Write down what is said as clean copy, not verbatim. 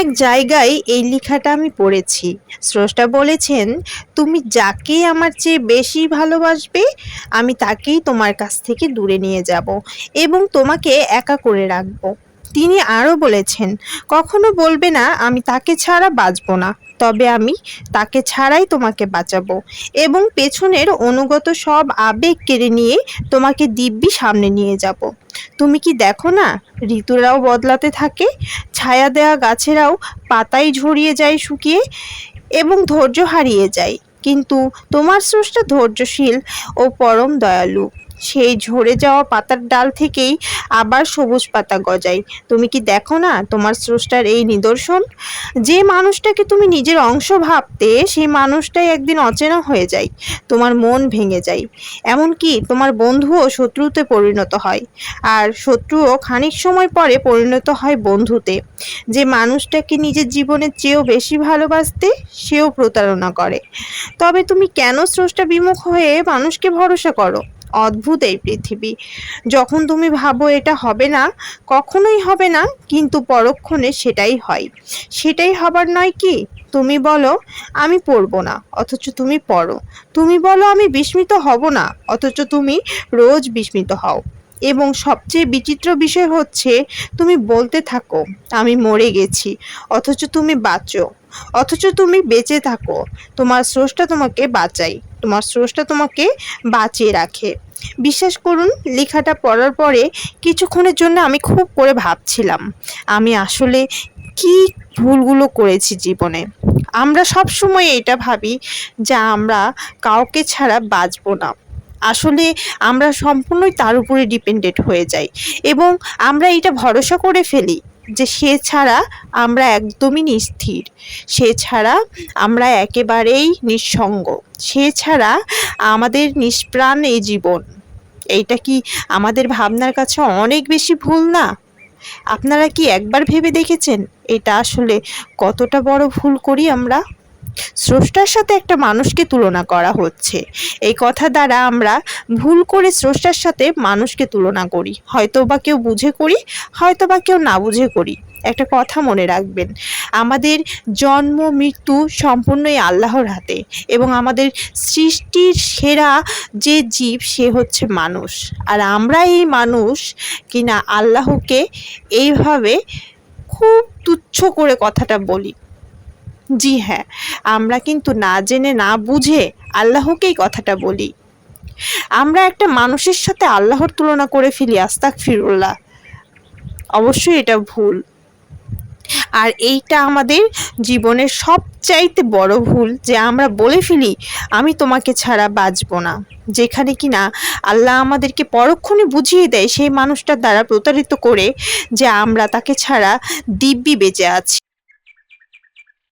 এক জায়গায় এই লেখাটা আমি পড়েছি। স্রষ্টা বলেছেন, তুমি যাকে আমার চেয়ে বেশি ভালোবাসবে, আমি তাকেই তোমার কাছ থেকে দূরে নিয়ে যাব এবং তোমাকে একা করে রাখবো। তিনি আরো বলেছেন, কখনো বলবে না আমি তাকে ছাড়া বাঁচব না, তবে আমি তাকে ছাড়াই তোমাকে বাঁচাবো এবং পেছনের অনুগত সব আবেগ কেড়ে নিয়ে তোমাকে দিব্যি সামনে নিয়ে যাব। তুমি কি দেখো না, ঋতুরাও বদলাতে থাকে, ছায়া দেওয়া গাছেরাও পাতায় ঝরিয়ে যায় শুকিয়ে এবং ধৈর্য হারিয়ে যায়, কিন্তু তোমার স্রষ্টা ধৈর্যশীল ও পরম দয়ালু। সেই ঝরে যাওয়া পাতার ডাল থেকেই আবার সবুজ পাতা গজায়। তুমি কি দেখো না তোমার স্রষ্টার এই নিদর্শন? যে মানুষটাকে তুমি নিজের অংশ ভাবতে, সেই মানুষটাই একদিন অচেনা হয়ে যায়, তোমার মন ভেঙে যায়, এমনকি তোমার বন্ধুও শত্রুতে পরিণত হয়, আর শত্রুও খানিক সময় পরে পরিণত হয় বন্ধুতে। যে মানুষটাকে নিজের জীবনের চেয়েও বেশি ভালোবাসতে, সেও প্রতারণা করে। তবে তুমি কেন স্রষ্টা বিমুখ হয়ে মানুষকে ভরসা করো? অদ্ভুত এই পৃথিবী। যখন তুমি ভাবো এটা হবে না, কখনোই হবে না, কিন্তু পরক্ষণে সেটাই হয়। সেটাই হবার নয় কি? তুমি বলো আমি পড়বো না, অথচ তুমি পড়ো। তুমি বলো আমি বিস্মিত হব না, অথচ তুমি রোজ বিস্মিত হও। এবং সবচেয়ে বিচিত্র বিষয় হচ্ছে, তুমি বলতে থাকো আমি মরে গেছি, অথচ তুমি বাঁচো, অথচ তুমি বেঁচে থাকো। তোমার স্রষ্টা তোমাকে বাঁচায়, তোমার স্রষ্টা তোমাকে বাঁচিয়ে রাখে। বিশ্বাস করুন, লেখাটা পড়ার পরে কিছুক্ষণের জন্য আমি খুব করে ভাবছিলাম, আমি আসলে কি ভুলগুলো করেছি জীবনে। আমরা সব সময় এটা ভাবি যে আমরা কাউকে ছাড়া বাঁচবো না। আসলে আমরা সম্পূর্ণই তার উপরে ডিপেন্ডেন্ট হয়ে যাই এবং আমরা এটা ভরসা করে ফেলি যে সে ছাড়া আমরা একদমই নিস্থির, সে ছাড়া আমরা একেবারেই নিঃসঙ্গ, সে ছাড়া আমাদের নিষ্প্রাণ এই জীবন। এইটা কি আমাদের ভাবনার কাছে অনেক বেশি ভুল না? আপনারা কি একবার ভেবে দেখেছেন এটা আসলে কতটা বড় ভুল করি আমরা? স্রষ্টার সাথে একটা মানুষকে তুলনা করা হচ্ছে, এই কথা দ্বারা আমরা ভুল করে স্রষ্টার সাথে মানুষকে তুলনা করি। হয়তো বা কেউ বুঝে করি, হয়তো বা কেউ না বুঝে করি। একটা কথা মনে রাখবেন, আমাদের জন্ম মৃত্যু সম্পূর্ণই আল্লাহর হাতে এবং আমাদের সৃষ্টির সেরা যে জীব সে হচ্ছে মানুষ। আর আমরা এই মানুষ কিনা আল্লাহকে এইভাবে খুব তুচ্ছ করে কথাটা বলি। জি হ্যাঁ, আমরা কিন্তু না জেনে না বুঝে আল্লাহকেই কথাটা বলি। আমরা একটা মানুষের সাথে আল্লাহর তুলনা করে ফেলি, আস্তাগফিরুল্লাহ। অবশ্যই এটা ভুল। আর এইটা আমাদের জীবনের সবচাইতে বড় ভুল যে আমরা বলে ফেলি আমি তোমাকে ছাড়া বাঁচবো না, যেখানে কিনা আল্লাহ আমাদেরকে পরক্ষণে বুঝিয়ে দেয় সেই মানুষটার দ্বারা প্রতারিত করে যে আমরা তাকে ছাড়া দিব্যি বেঁচে আছি।